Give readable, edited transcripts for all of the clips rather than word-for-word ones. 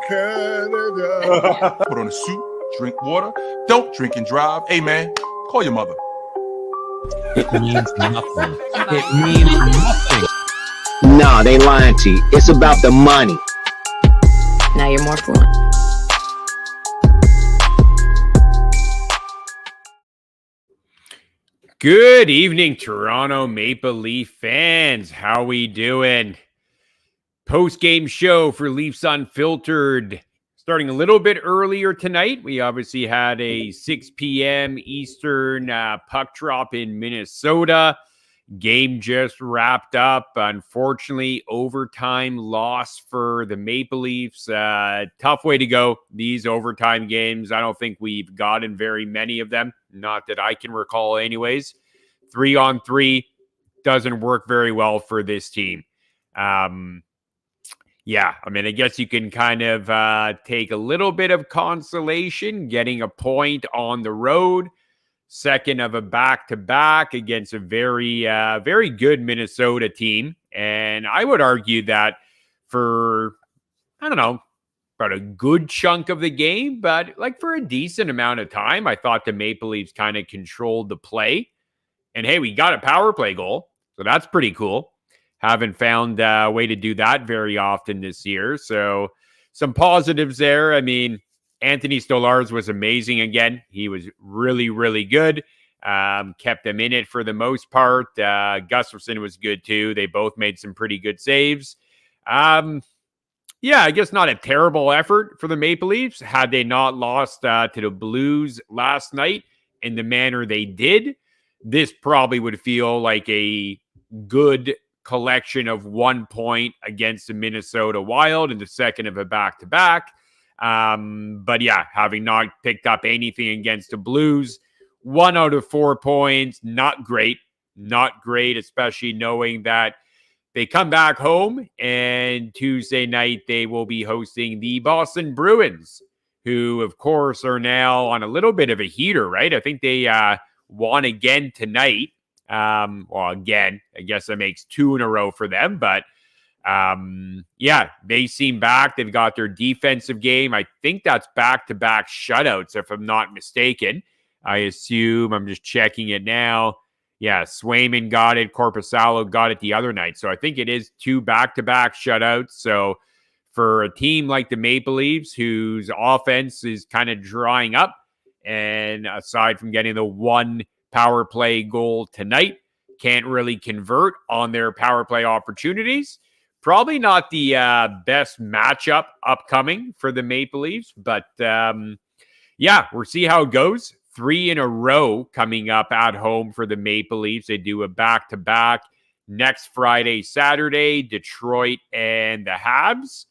Canada. Put on a suit, drink water, don't drink and drive. Hey, man, call your mother. It means nothing. It means nothing. Nah, they lying to you. It's about the money. Now you're more fluent. Good evening, Toronto Maple Leaf fans. How we doing? Post-game show for Leafs Unfiltered. Starting a little bit earlier tonight. We obviously had a 6 p.m. Eastern puck drop in Minnesota. Game just wrapped up. Unfortunately, overtime loss for the Maple Leafs. Tough way to go, these overtime games. I don't think we've gotten very many of them. Not that I can recall anyways. 3-on-3 doesn't work very well for this team. Yeah, I mean, I guess you can kind of take a little bit of consolation getting a point on the road. Second of a back-to-back against a very, very good Minnesota team. And I would argue that for, I don't know, about a good chunk of the game, but like for a decent amount of time, I thought the Maple Leafs kind of controlled the play. And hey, we got a power play goal, so that's pretty cool. Haven't found a way to do that very often this year. So some positives there. I mean, Anthony Stolarz was amazing again. He was really, really good. Kept them in it for the most part. Gustafsson was good too. They both made some pretty good saves. Yeah, I guess not a terrible effort for the Maple Leafs. Had they not lost to the Blues last night in the manner they did, this probably would feel like a good collection of 1 point against the Minnesota Wild in the second of a back-to-back. But yeah, having not picked up anything against the Blues, 1 out of 4 points, not great, especially knowing that they come back home and Tuesday night they will be hosting the Boston Bruins, who of course are now on a little bit of a heater, right? I think they won again tonight. Well, again, I guess that makes 2 in a row for them, but yeah, they seem back. They've got their defensive game. I think that's back-to-back shutouts, if I'm not mistaken. I assume, I'm just checking it now. Yeah, Swayman got it. Korpisalo got it the other night. So I think it is 2 back-to-back shutouts. So for a team like the Maple Leafs, whose offense is kind of drying up, and aside from getting the 1 power play goal tonight, can't really convert on their power play opportunities. Probably not the best matchup upcoming for the Maple Leafs, but yeah, we'll see how it goes. 3 in a row coming up at home for the Maple Leafs. They do a back-to-back next Friday, Saturday, Detroit and the Habs.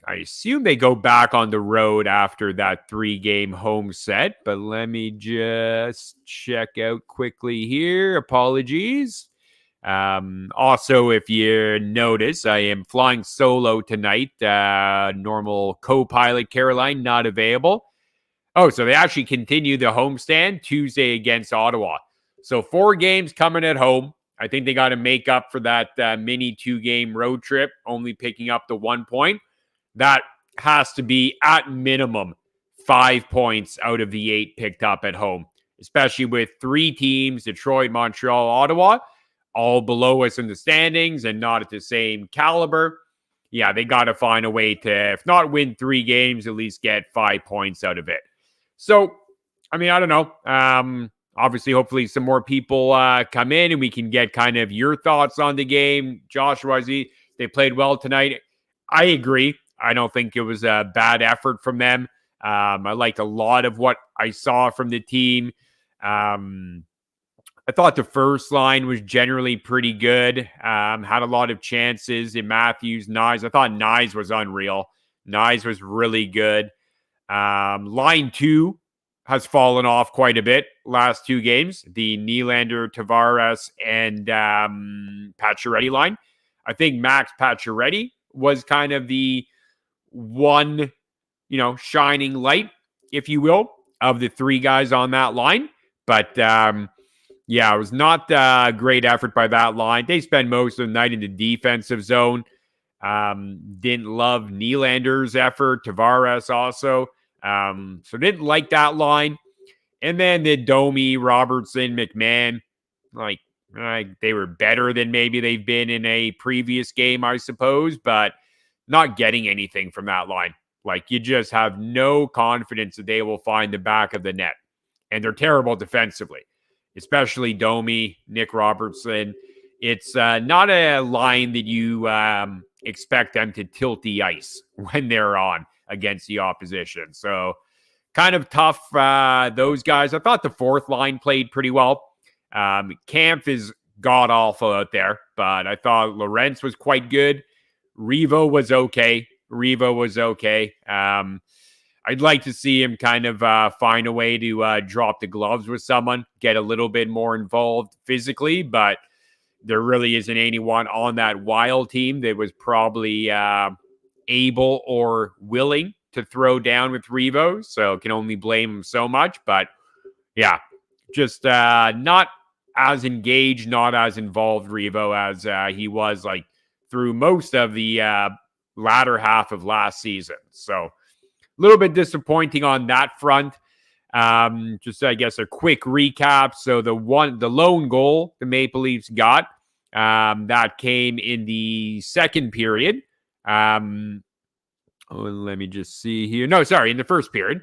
I assume they go back on the road after that 3-game home set, but let me just check out quickly here. Apologies. Also, if you notice, I am flying solo tonight. Normal co-pilot Caroline not available. Oh, so they actually continue the homestand Tuesday against Ottawa. So 4 games coming at home. I think they got to make up for that mini 2-game road trip, only picking up the 1 point. That has to be at minimum 5 points out of the 8 picked up at home, especially with 3 teams, Detroit, Montreal, Ottawa, all below us in the standings and not at the same caliber. Yeah, they got to find a way to, if not win 3 games, at least get 5 points out of it. So, I mean, I don't know. Obviously, hopefully some more people come in and we can get kind of your thoughts on the game. Joshua, they played well tonight. I agree. I don't think it was a bad effort from them. I liked a lot of what I saw from the team. I thought the first line was generally pretty good. Had a lot of chances in Matthews, Nyes. I thought Nyes was unreal. Nyes was really good. Line 2 has fallen off quite a bit last 2 games. The Nylander, Tavares, and Pacioretty line. I think Max Pacioretty was kind of the one, shining light, if you will, of the 3 guys on that line. But yeah, it was not a great effort by that line. They spend most of the night in the defensive zone. Didn't love Nylander's effort. Tavares also. So didn't like that line. And then the Domi, Robertson, McMahon, like they were better than maybe they've been in a previous game, I suppose, but not getting anything from that line. Like, you just have no confidence that they will find the back of the net. And they're terrible defensively, especially Domi, Nick Robertson. It's not a line that you expect them to tilt the ice when they're on against the opposition. So kind of tough, those guys. I thought the fourth line played pretty well. Kampf is god-awful out there, but I thought Lorentz was quite good. Revo was okay. I'd like to see him kind of find a way to drop the gloves with someone, get a little bit more involved physically, but there really isn't anyone on that Wild team that was probably able or willing to throw down with Revo, so can only blame him so much. But yeah, just not as engaged, not as involved Revo as he was like through most of the latter half of last season. So a little bit disappointing on that front. Just, I guess, a quick recap. So the lone goal the Maple Leafs got, that came in the second period. Let me just see here. No, sorry, in the first period.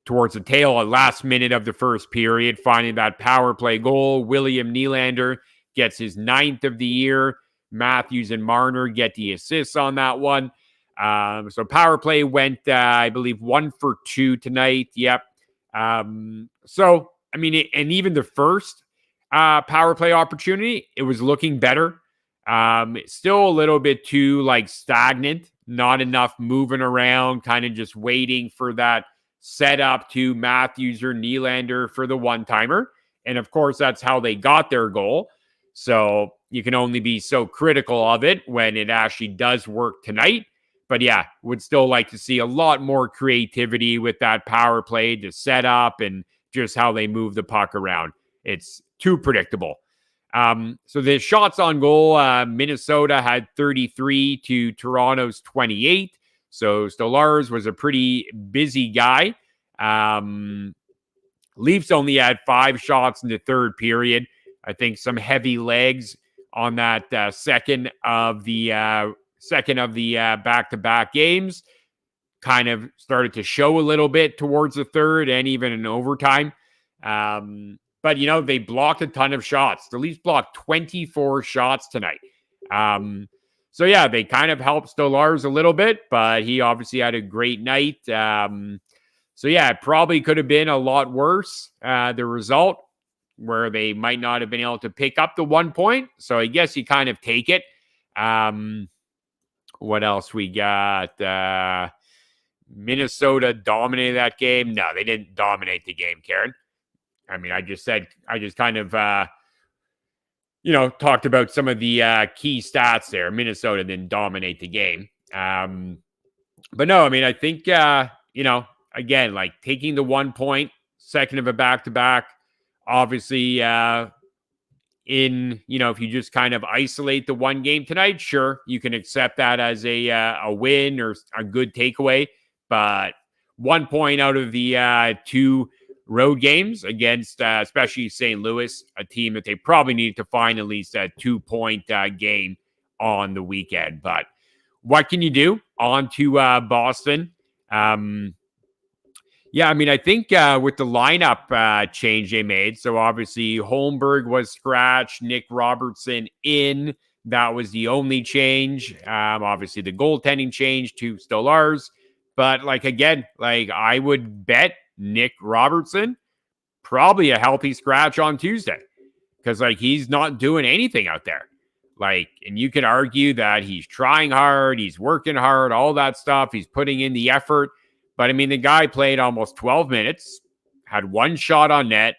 Towards the tail, last minute of the first period, finding that power play goal. William Nylander gets his 9th of the year. Matthews and Marner get the assists on that one. So power play went, I believe, 1 for 2 tonight. Yep. So, I mean, and even the first power play opportunity, it was looking better. Still a little bit too like stagnant, not enough moving around, kind of just waiting for that setup to Matthews or Nylander for the one-timer. And of course, that's how they got their goal. So you can only be so critical of it when it actually does work tonight. But yeah, would still like to see a lot more creativity with that power play to set up and just how they move the puck around. It's too predictable. So the shots on goal, Minnesota had 33 to Toronto's 28. So Stolarz was a pretty busy guy. Leafs only had 5 shots in the third period. I think some heavy legs on that second of the back-to-back games kind of started to show a little bit towards the third and even in overtime. But, you know, they blocked a ton of shots. The Leafs blocked 24 shots tonight. So, yeah, they kind of helped Stolarz a little bit, but he obviously had a great night. So, yeah, it probably could have been a lot worse, the result, where they might not have been able to pick up the 1 point. So, I guess you kind of take it. What else we got? Minnesota dominated that game. No, they didn't dominate the game, Karen. I mean, I just kind of, talked about some of the key stats there. Minnesota didn't dominate the game. But no, I mean, I think, again, like taking the 1 point, second of a back-to-back, obviously, if you just kind of isolate the one game tonight, sure, you can accept that as a win or a good takeaway. But 1 point out of the 2 road games against, especially St. Louis, a team that they probably need to find at least a 2-point game on the weekend. But what can you do? On to Boston. Yeah, I mean, I think with the lineup change they made, so obviously Holmberg was scratched, Nick Robertson in. That was the only change. Obviously, the goaltending change to Stolarz. But, again, I would bet Nick Robertson probably a healthy scratch on Tuesday because, he's not doing anything out there. And you could argue that he's trying hard, he's working hard, all that stuff. He's putting in the effort. But, I mean, the guy played almost 12 minutes, had 1 shot on net.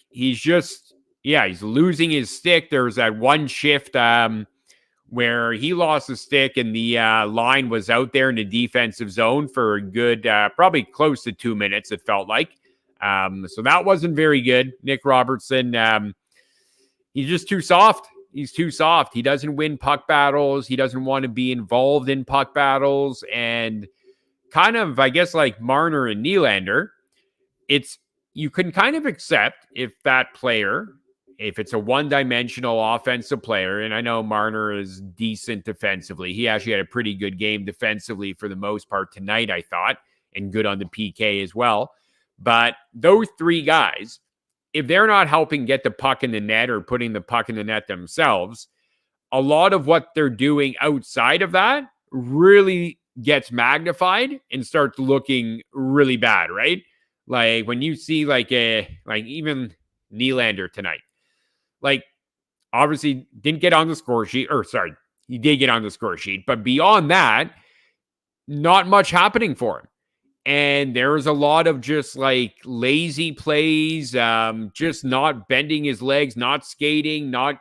He's just, he's losing his stick. There was that one shift where he lost the stick and the line was out there in the defensive zone for a good, probably close to 2 minutes, it felt like. So that wasn't very good. Nick Robertson, he's just too soft. He's too soft. He doesn't win puck battles. He doesn't want to be involved in puck battles. And kind of, I guess, like Marner and Nylander, you can kind of accept if that player, if it's a one-dimensional offensive player, and I know Marner is decent defensively. He actually had a pretty good game defensively for the most part tonight, I thought, and good on the PK as well. But those three guys, if they're not helping get the puck in the net or putting the puck in the net themselves, a lot of what they're doing outside of that really gets magnified and starts looking really bad, right? Like when you see like even Nylander tonight, like obviously didn't get on the score sheet, or sorry, he did get on the score sheet, but beyond that, not much happening for him. And there was a lot of just like lazy plays, just not bending his legs, not skating, not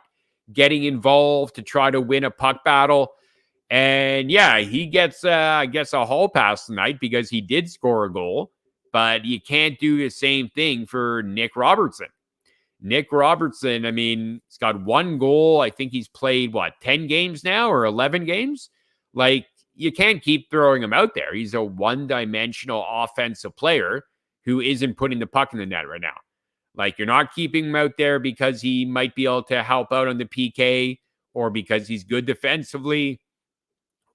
getting involved to try to win a puck battle. And yeah, he gets, I guess, a hall pass tonight because he did score a goal, but you can't do the same thing for Nick Robertson. Nick Robertson, I mean, he's got one goal. I think he's played, 10 games now or 11 games? Like, you can't keep throwing him out there. He's a one-dimensional offensive player who isn't putting the puck in the net right now. Like, you're not keeping him out there because he might be able to help out on the PK or because he's good defensively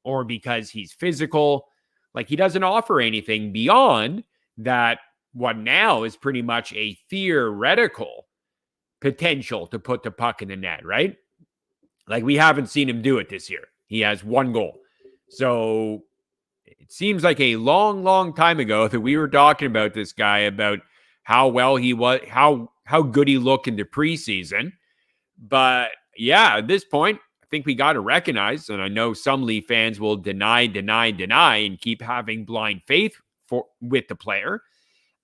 or because he's physical. Like, he doesn't offer anything beyond that, what now is pretty much a theoretical potential to put the puck in the net, right? Like, we haven't seen him do it this year. He has one goal. So it seems like a long, long time ago that we were talking about this guy, about how well he was, how good he looked in the preseason. But yeah, at this point, I think we got to recognize, and I know some Leaf fans will deny, and keep having blind faith with the player.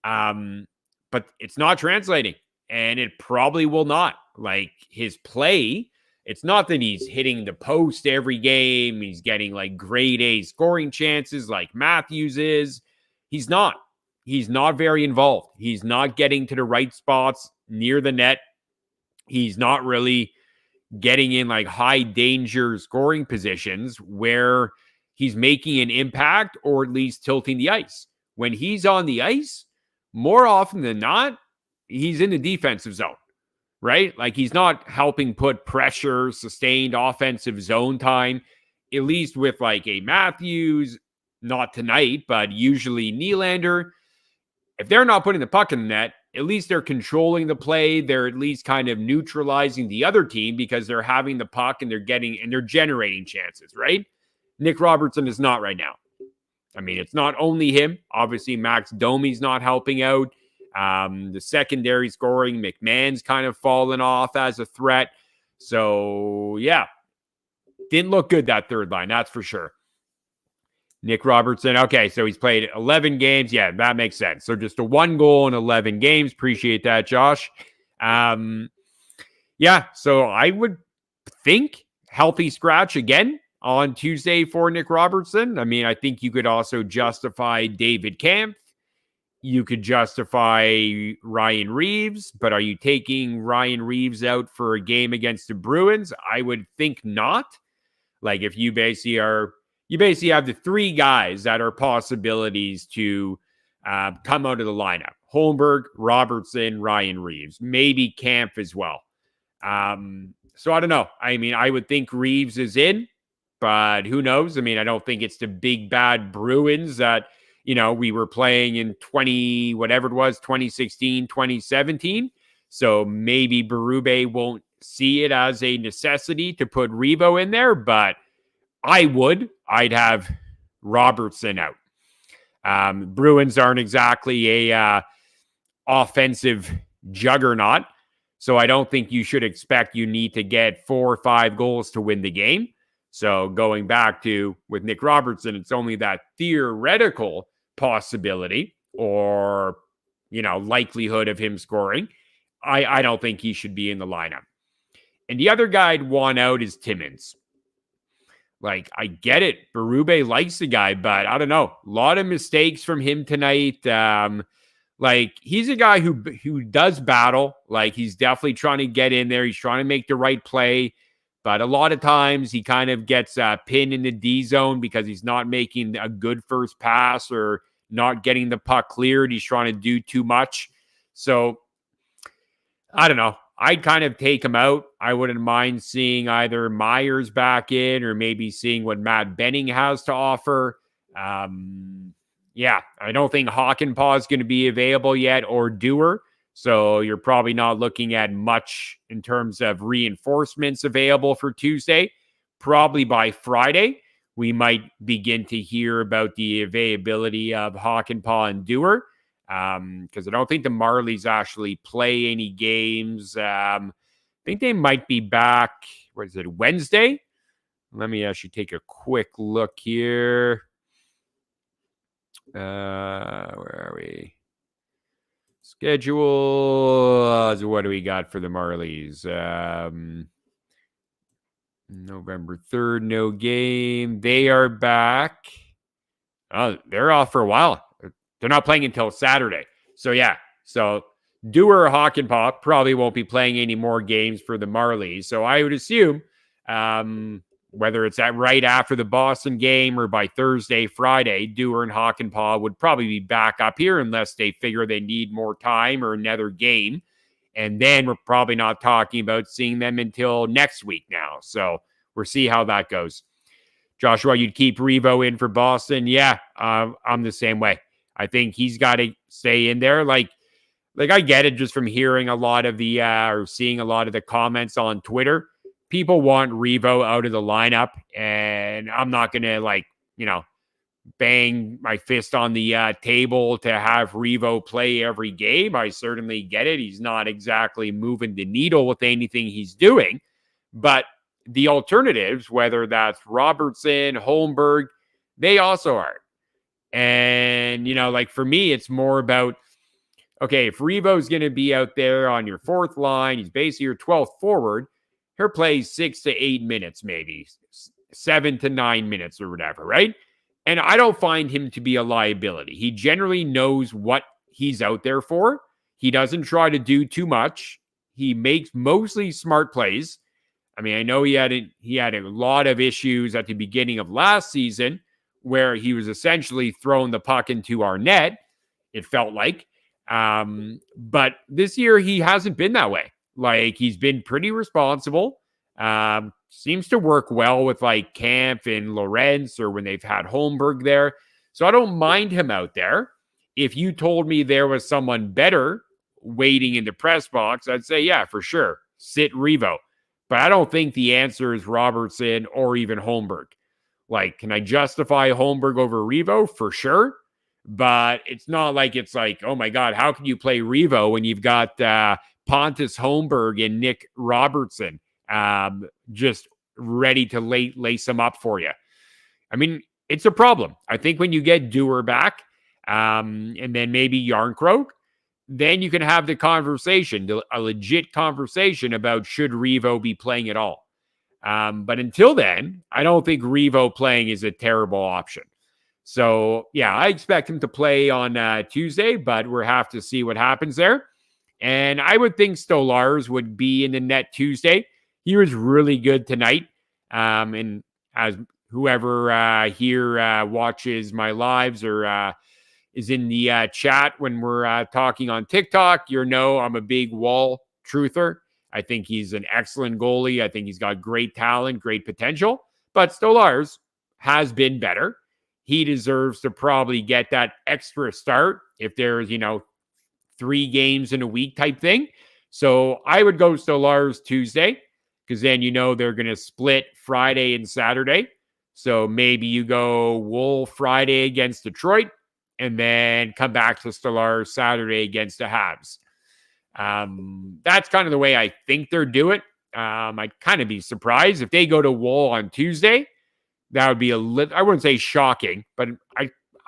But it's not translating, and it probably will not. Like, his play, it's not that he's hitting the post every game. He's getting like grade A scoring chances like Matthews is. He's not. He's not very involved. He's not getting to the right spots near the net. He's not really getting in like high danger scoring positions where he's making an impact or at least tilting the ice. When he's on the ice, more often than not, he's in the defensive zone. Right? Like, he's not helping put pressure, sustained offensive zone time, at least with like a Matthews, not tonight, but usually Nylander. If they're not putting the puck in the net, at least they're controlling the play. They're at least kind of neutralizing the other team because they're having the puck and they're generating chances, right? Nick Robertson is not right now. I mean, it's not only him. Obviously, Max Domi's not helping out. The secondary scoring, McMahon's kind of fallen off as a threat. So, yeah, didn't look good, that third line, that's for sure. Nick Robertson, okay, so he's played 11 games. Yeah, that makes sense. So just a 1 goal in 11 games. Appreciate that, Josh. Yeah, so I would think healthy scratch again on Tuesday for Nick Robertson. I mean, I think you could also justify David Kampf. You could justify Ryan Reeves, but are you taking Ryan Reeves out for a game against the Bruins? I would think not. Like, if you basically have the three guys that are possibilities to come out of the lineup: Holmberg, Robertson, Ryan Reeves, maybe Kampf as well. So I don't know. I mean, I would think Reeves is in, but who knows? I mean, I don't think it's the big bad Bruins that, we were playing in 2016, 2017. So maybe Berube won't see it as a necessity to put Revo in there, but I'd have Robertson out. Bruins aren't exactly a offensive juggernaut, so I don't think you should expect you need to get 4 or 5 goals to win the game. So going back to with Nick Robertson, it's only that theoretical possibility or, likelihood of him scoring. I don't think he should be in the lineup. And the other guy I'd want out is Timmins. Like, I get it. Berube likes the guy, but I don't know. A lot of mistakes from him tonight. Like, he's a guy who does battle. Like, he's definitely trying to get in there. He's trying to make the right play. But a lot of times he kind of gets pinned in the D zone because he's not making a good first pass or not getting the puck cleared. He's trying to do too much. So I don't know. I'd kind of take him out. I wouldn't mind seeing either Myers back in or maybe seeing what Matt Benning has to offer. Yeah, I don't think Hockenpah is going to be available yet or Dewar. So you're probably not looking at much in terms of reinforcements available for Tuesday. Probably by Friday, we might begin to hear about the availability of Hockenpah and Dewar. Because I don't think the Marlies actually play any games. I think they might be back, what is it, Wednesday? Let me actually take a quick look here. Where are we? Schedule. What do we got for the Marlies? November 3rd, no game. They are back. Oh, they're off for a while. They're not playing until Saturday. So, yeah. So, Dewar or Hockenpah probably won't be playing any more games for the Marlies. So, I would assume whether it's right after the Boston game or by Thursday, Friday, Dewar and Hockenpah would probably be back up here unless they figure they need more time or another game. And then we're probably not talking about seeing them until next week now. So, we'll see how that goes. Joshua, you'd keep Revo in for Boston? Yeah, I'm the same way. I think he's got to stay in there. Like I get it just from hearing a lot of the or seeing a lot of the comments on Twitter. People want Revo out of the lineup, and I'm not gonna bang my fist on the table to have Revo play every game. I certainly get it. He's not exactly moving the needle with anything he's doing, but the alternatives, whether that's Robertson, Holmberg, they also are. And, for me, it's more about, okay, if Revo's going to be out there on your fourth line, he's basically your 12th forward, he'll play 6 to 8 minutes, maybe 7 to 9 minutes or whatever, right? And I don't find him to be a liability. He generally knows what he's out there for. He doesn't try to do too much. He makes mostly smart plays. I mean, I know he had a lot of issues at the beginning of last season where he was essentially throwing the puck into our net, it felt like. But this year, he hasn't been that way. Like, he's been pretty responsible. Seems to work well with, Kampf and Lorentz or when they've had Holmberg there. So I don't mind him out there. If you told me there was someone better waiting in the press box, I'd say, yeah, for sure, sit Revo. But I don't think the answer is Robertson or even Holmberg. Can I justify Holmberg over Revo? For sure. But it's not like oh my God, how can you play Revo when you've got Pontus Holmberg and Nick Robertson just ready to lace them up for you? I mean, it's a problem. I think when you get Dewar back and then maybe Yarncroke, then you can have the conversation, a legit conversation about should Revo be playing at all. But until then, I don't think Revo playing is a terrible option. So, yeah, I expect him to play on Tuesday, but we'll have to see what happens there. And I would think Stolarz would be in the net Tuesday. He was really good tonight. And as whoever here watches my lives or is in the chat when we're talking on TikTok, I'm a big Wall truther. I think he's an excellent goalie. I think he's got great talent, great potential. But Stolarz has been better. He deserves to probably get that extra start if there's, 3 games in a week type thing. So I would go Stolarz Tuesday because then they're going to split Friday and Saturday. So maybe you go Wool Friday against Detroit and then come back to Stolarz Saturday against the Habs. That's kind of the way I think they're doing it. I'd kind of be surprised if they go to Wool on Tuesday. That would be I wouldn't say shocking, but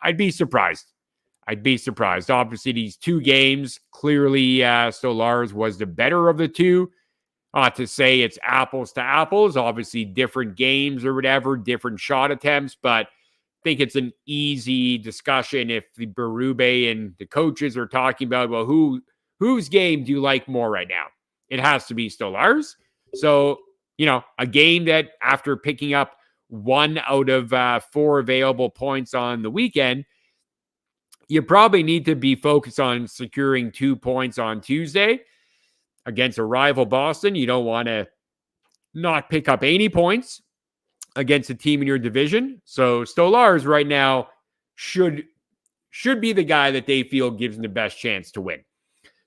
I'd be surprised. I'd be surprised. Obviously, these 2 games, clearly Stolarz was the better of the 2. Not to say it's apples to apples. Obviously, different games or whatever, different shot attempts, but I think it's an easy discussion if the Berube and the coaches are talking about, well, whose game do you like more right now? It has to be Stolarz. So, a game that after picking up 1 out of 4 available points on the weekend, you probably need to be focused on securing 2 points on Tuesday against a rival Boston. You don't want to not pick up any points against a team in your division. So Stolarz right now should be the guy that they feel gives them the best chance to win.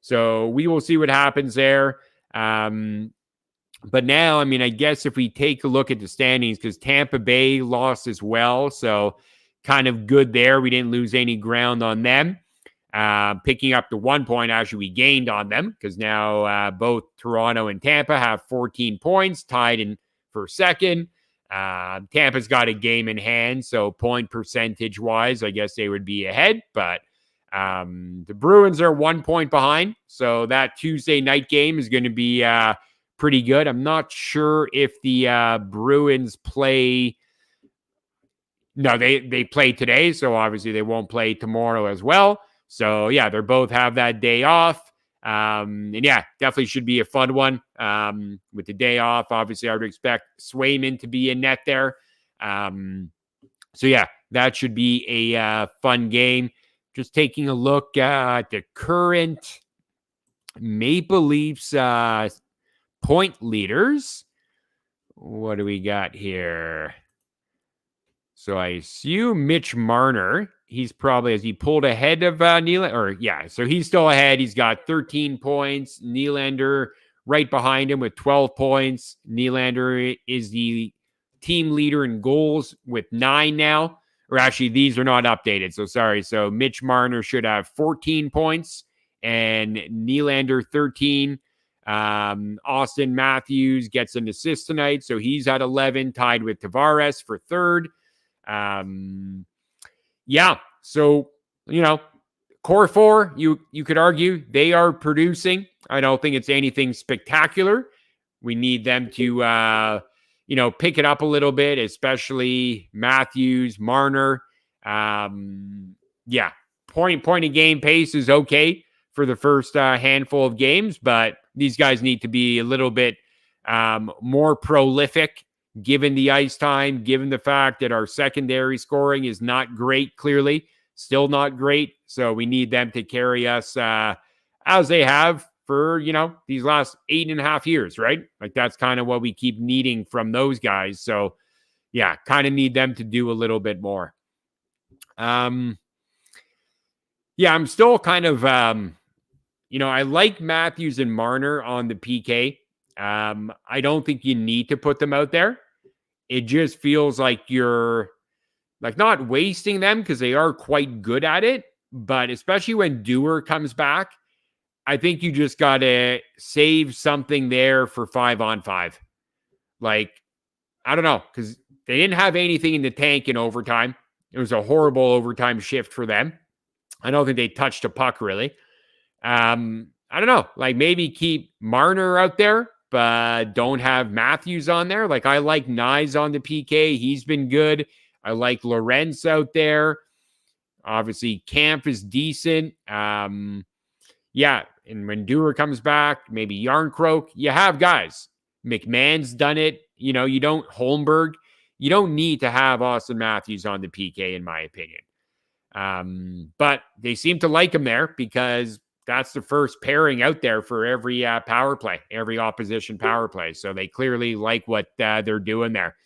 So we will see what happens there. But now, I mean, I guess if we take a look at the standings, because Tampa Bay lost as well, so kind of good there. We didn't lose any ground on them. Picking up the 1 point, actually, we gained on them because now both Toronto and Tampa have 14 points, tied in for second. Tampa's got a game in hand, so point percentage-wise, I guess they would be ahead. But the Bruins are 1 point behind, so that Tuesday night game is going to be pretty good. I'm not sure if the Bruins play. No, they play today, so obviously they won't play tomorrow as well. So, yeah, they both have that day off. And, yeah, definitely should be a fun one with the day off. Obviously, I would expect Swayman to be in net there. So, yeah, that should be a fun game. Just taking a look at the current Maple Leafs point leaders. What do we got here? So I assume Mitch Marner, he's probably, as he pulled ahead of Nylander, so he's still ahead. He's got 13 points. Nylander right behind him with 12 points. Nylander is the team leader in goals with 9 now. Or actually, these are not updated. So sorry. So Mitch Marner should have 14 points and Nylander 13. Austin Matthews gets an assist tonight. So he's at 11, tied with Tavares for third. So, core 4, you could argue they are producing. I don't think it's anything spectacular. We need them to, pick it up a little bit, especially Matthews, Marner. Point of game pace is okay for the first handful of games, but these guys need to be a little bit more prolific given the ice time, given the fact that our secondary scoring is not great, clearly, still not great. So we need them to carry us as they have for, these last 8.5 years, right? Like that's kind of what we keep needing from those guys. So yeah, kind of need them to do a little bit more. I'm still kind of, I like Matthews and Marner on the PK. I don't think you need to put them out there. It just feels like you're like not wasting them because they are quite good at it. But especially when Dewar comes back, I think you just got to save something there for 5-on-5. Like, I don't know, because they didn't have anything in the tank in overtime. It was a horrible overtime shift for them. I don't think they touched a puck really. I don't know, like maybe keep Marner out there, but don't have Matthews on there. Like I like Nyes on the PK. He's been good. I like Lorenz out there. Obviously, Camp is decent. And when Dewar comes back, maybe Yarncroke, you have guys. McMahon's done it. You don't Holmberg. You don't need to have Austin Matthews on the PK, in my opinion. But they seem to like him there because that's the first pairing out there for every power play, every opposition power play. So they clearly like what they're doing there.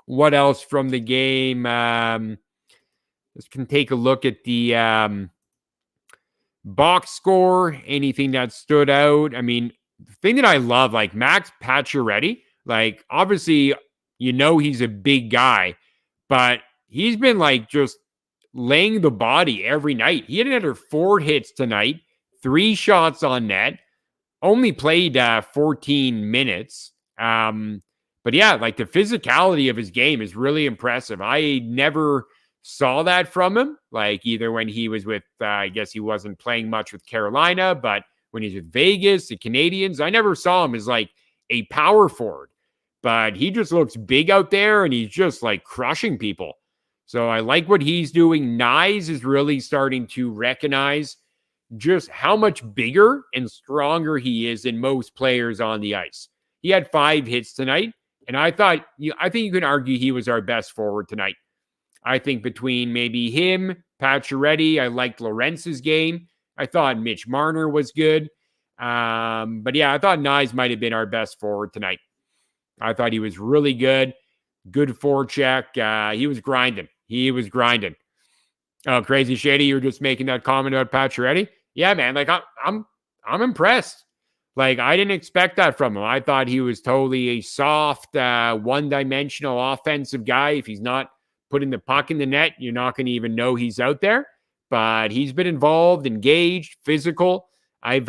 What else from the game? Let's can take a look at the box score. Anything that stood out? I mean, the thing that I love, like Max Pacioretty, like obviously, he's a big guy, but he's been like just laying the body every night. He had another 4 hits tonight, 3 shots on net, only played 14 minutes. But yeah, like the physicality of his game is really impressive. I never saw that from him, like either when he was with, I guess he wasn't playing much with Carolina, but when he's with Vegas, the Canadians, I never saw him as like a power forward, but he just looks big out there and he's just like crushing people. So I like what he's doing. Nyes is really starting to recognize just how much bigger and stronger he is than most players on the ice. He had 5 hits tonight, and I think you can argue he was our best forward tonight. I think between maybe him, Pacioretty, I liked Lorenz's game. I thought Mitch Marner was good. But yeah, I thought Nyes might have been our best forward tonight. I thought he was really good. Good forecheck. He was grinding. Oh, Crazy Shady, you were just making that comment about Pacioretty? Yeah, man. Like I'm impressed. Like I didn't expect that from him. I thought he was totally a soft, one-dimensional offensive guy. If he's not putting the puck in the net, you're not going to even know he's out there. But he's been involved, engaged, physical. I've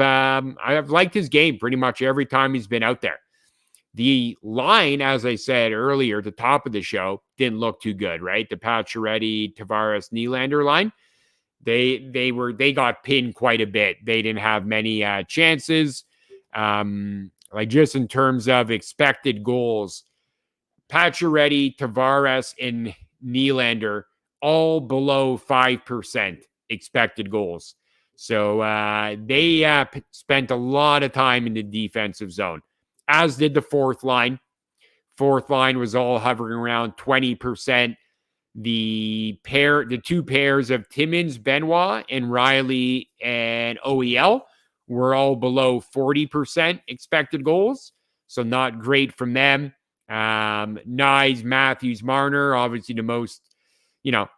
liked his game pretty much every time he's been out there. The line, as I said earlier, at the top of the show, didn't look too good, right? The Pacioretty, Tavares, Nylander line, they got pinned quite a bit. They didn't have many chances. Like just in terms of expected goals, Pacioretty, Tavares, and Nylander all below 5% expected goals. So they spent a lot of time in the defensive zone, as did the fourth line. Fourth line was all hovering around 20%. The two pairs of Timmins, Benoit, and Riley and OEL were all below 40% expected goals. So not great from them. Nyes, Matthews, Marner, obviously the most,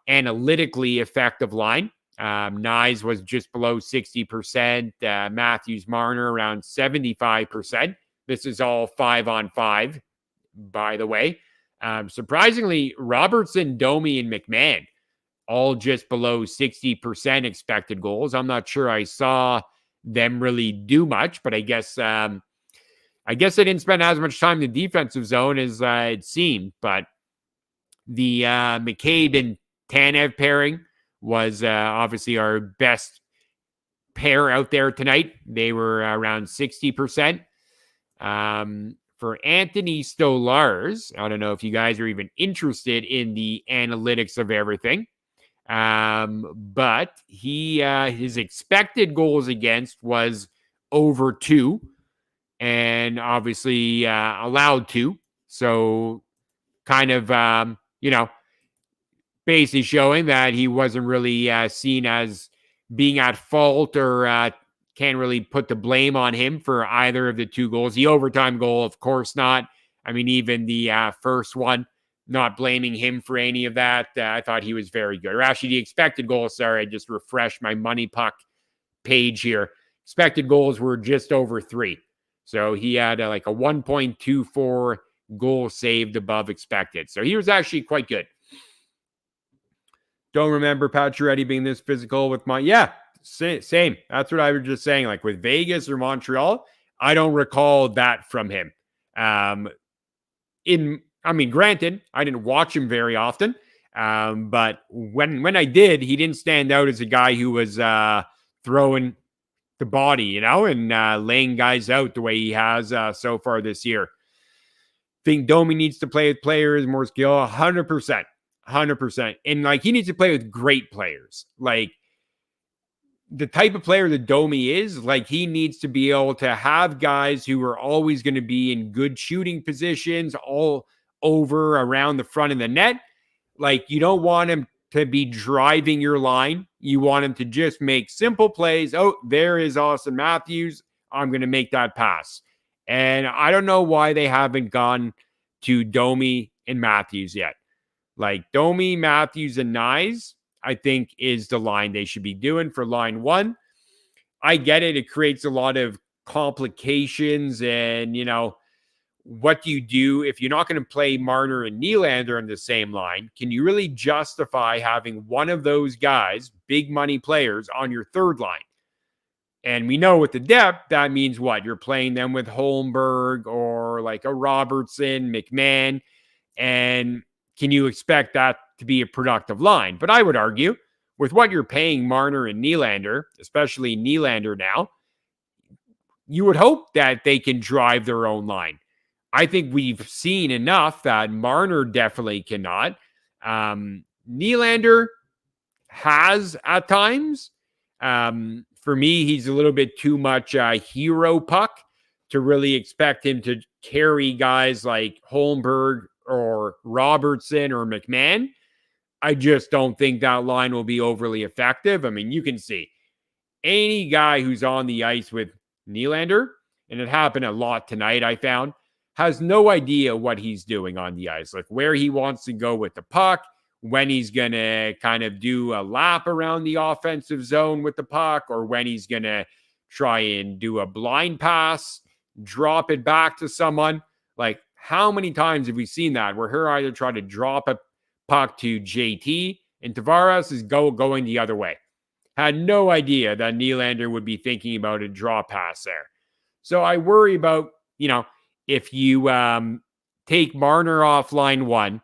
analytically effective line. Nyes was just below 60%. Matthews, Marner around 75%. This is all 5-on-5, by the way. Surprisingly, Robertson, Domi, and McMahon all just below 60% expected goals. I'm not sure I saw them really do much, but I guess they didn't spend as much time in the defensive zone as it seemed. But the McCabe and Tanev pairing was obviously our best pair out there tonight. They were around 60%. For Anthony Stolarz, I don't know if you guys are even interested in the analytics of everything, but his expected goals against was over 2, and obviously allowed 2. So kind of, basically showing that he wasn't really seen as being at fault or can't really put the blame on him for either of the 2 goals. The overtime goal, of course not. I mean, even the first one, not blaming him for any of that. I thought he was very good. Or actually, the expected goals, sorry, I just refreshed my Money Puck page here. Expected goals were just over 3. So he had like a 1.24 goal saved above expected. So he was actually quite good. Don't remember Pacioretty being this physical with same. That's what I was just saying. Like with Vegas or Montreal, I don't recall that from him. Granted, I didn't watch him very often, but when I did, he didn't stand out as a guy who was throwing the body, and laying guys out the way he has so far this year. Think Domi needs to play with players, more skill, 100%. 100%. And like he needs to play with great players. Like the type of player that Domi is, like he needs to be able to have guys who are always going to be in good shooting positions all over around the front of the net. Like you don't want him to be driving your line. You want him to just make simple plays. Oh, there is Austin Matthews. I'm going to make that pass. And I don't know why they haven't gone to Domi and Matthews yet. Like Domi, Matthews, and Nyes, I think is the line they should be doing for line 1. I get it. It creates a lot of complications and, what do you do if you're not going to play Marner and Nylander in the same line? Can you really justify having one of those guys, big money players, on your third line? And we know with the depth, that means what? You're playing them with Holmberg or like a Robertson, McMahon, and can you expect that to be a productive line? But I would argue with what you're paying Marner and Nylander, especially Nylander now, you would hope that they can drive their own line. I think we've seen enough that Marner definitely cannot. Nylander has at times. For me, he's a little bit too much hero puck. to really expect him to carry guys like Holmberg or Robertson or McMahon. I just don't think that line will be overly effective. I mean, you can see any guy who's on the ice with Nylander, and it happened a lot tonight, I found, has no idea what he's doing on the ice, like where he wants to go with the puck, when he's going to kind of do a lap around the offensive zone with the puck, or when he's going to try and do a blind pass, drop it back to someone. Like, how many times have we seen that where he either try to drop a puck to JT and Tavares is going the other way? Had no idea that Nylander would be thinking about a draw pass there. So I worry about, if you take Marner off line one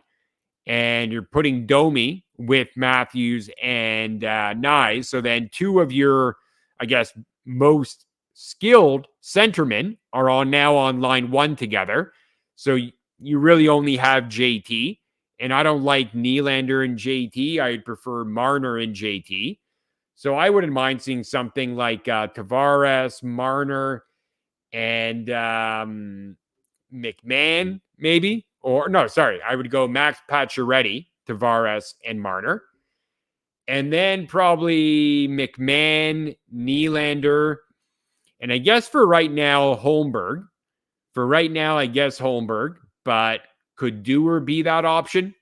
and you're putting Domi with Matthews and Nyes, so then two of your, I guess, most skilled centermen are now on line one together. So you really only have JT. And I don't like Nylander and JT. I'd prefer Marner and JT. So I wouldn't mind seeing something like Tavares, Marner, and McMahon, maybe. Or, no, sorry. I would go Max Pacioretty, Tavares, and Marner. And then probably McMahon, Nylander, and I guess for right now, Holmberg. For right now, I guess Holmberg. But could Dewar be that option?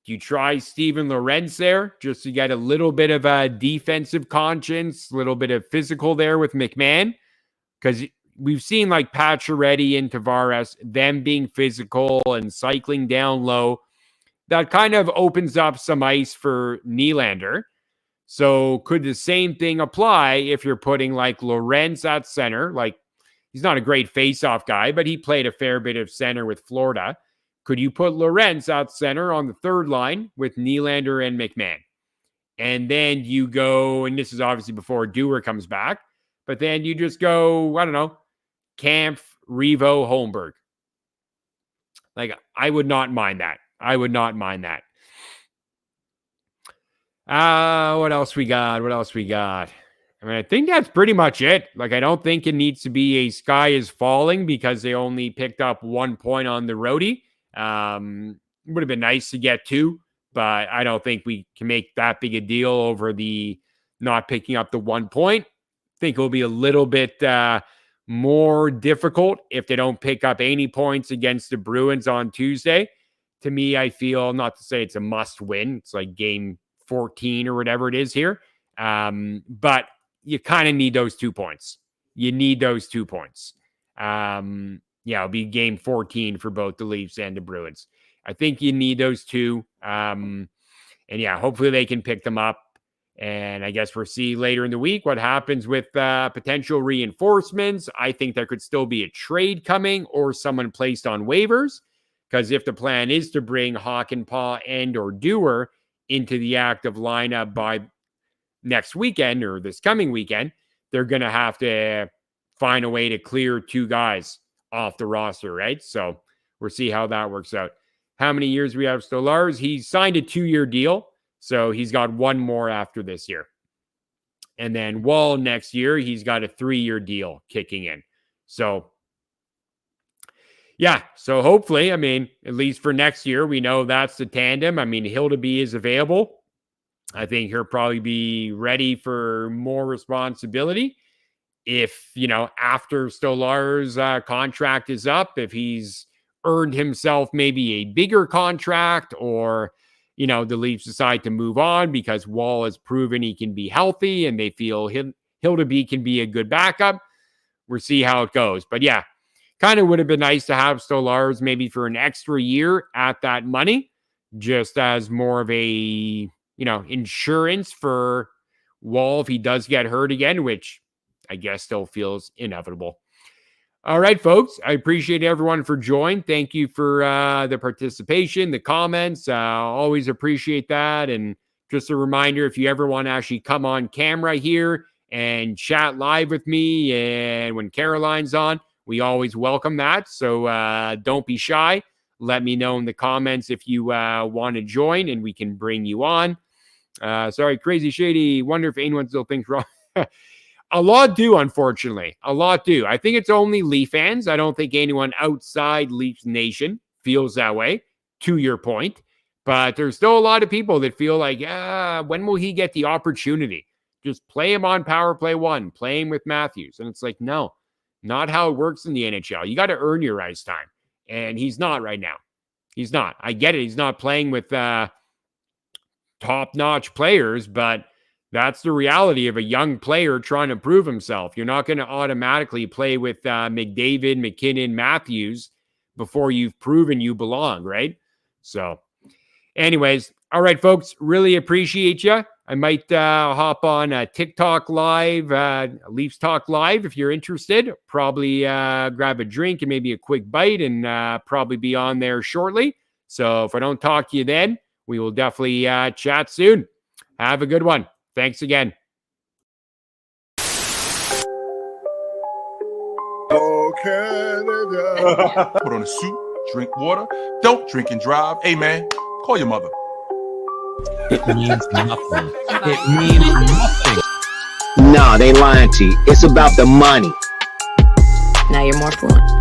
Do you try Steven Lorentz there just to get a little bit of a defensive conscience, a little bit of physical there with McMahon? Because we've seen like Pacioretty and Tavares, them being physical and cycling down low. That kind of opens up some ice for Nylander. So could the same thing apply if you're putting like Lorentz at center? Like, he's not a great face-off guy, but he played a fair bit of center with Florida. Could you put Lorentz out center on the third line with Nylander and McMahon? And then you go, and this is obviously before Dewar comes back, but then you just go, I don't know, Kampf, Revo, Holmberg. Like, I would not mind that. I would not mind that. What else we got? I mean, I think that's pretty much it. Like, I don't think it needs to be a sky is falling because they only picked up 1 point on the roadie. Would have been nice to get two, but I don't think we can make that big a deal over the not picking up the 1 point. I think it will be a little bit more difficult if they don't pick up any points against the Bruins on Tuesday. To me, I feel, not to say it's a must win. It's like game 14 or whatever it is here. But you kind of need those 2 points. You need those 2 points. It'll be game 14 for both the Leafs and the Bruins. I think you need those two. And yeah, hopefully they can pick them up. And I guess we'll see later in the week what happens with potential reinforcements. I think there could still be a trade coming or someone placed on waivers. Because if the plan is to bring Hakanpää and or Dewar into the active lineup by next weekend or this coming weekend, they're going to have to find a way to clear two guys off the roster, right? So we'll see how that works out. How many years we have Stolarz? He signed a 2-year deal, so he's got one more after this year. And then Wall next year, he's got a 3-year deal kicking in. So yeah, so hopefully, I mean, at least for next year, we know that's the tandem. I mean, Hildeby is available. I think he'll probably be ready for more responsibility. If, after Stolar's contract is up, if he's earned himself maybe a bigger contract or, the Leafs decide to move on because Wall has proven he can be healthy and they feel Hildeby can be a good backup, we'll see how it goes. But yeah, kind of would have been nice to have Stolarz maybe for an extra year at that money, just as more of a, insurance for Wall if he does get hurt again, which I guess still feels inevitable. All right, folks, I appreciate everyone for joining. Thank you for the participation, the comments. Always appreciate that. And just a reminder, if you ever want to actually come on camera here and chat live with me, and when Caroline's on, we always welcome that. So don't be shy. Let me know in the comments if you want to join and we can bring you on. Sorry, Crazy Shady. Wonder if anyone still thinks wrong. A lot do, unfortunately. A lot do. I think it's only Leaf fans. I don't think anyone outside Leafs Nation feels that way, to your point. But there's still a lot of people that feel like, when will he get the opportunity? Just play him on power play one, play him with Matthews. And it's like, no, not how it works in the NHL. You got to earn your ice time. And he's not right now. He's not. I get it. He's not playing with top-notch players, but that's the reality of a young player trying to prove himself. You're not going to automatically play with McDavid, McKinnon, Matthews before you've proven you belong, right? So anyways, all right, folks, really appreciate you. I might hop on TikTok Live, Leafs Talk Live if you're interested. Probably grab a drink and maybe a quick bite and probably be on there shortly. So if I don't talk to you then, we will definitely chat soon. Have a good one. Thanks again. Oh, Canada. Put on a suit, drink water. Don't drink and drive. Hey, man, call your mother. It means nothing. It means nothing. Nah, they lying to you. It's about the money. Now you're more fluent.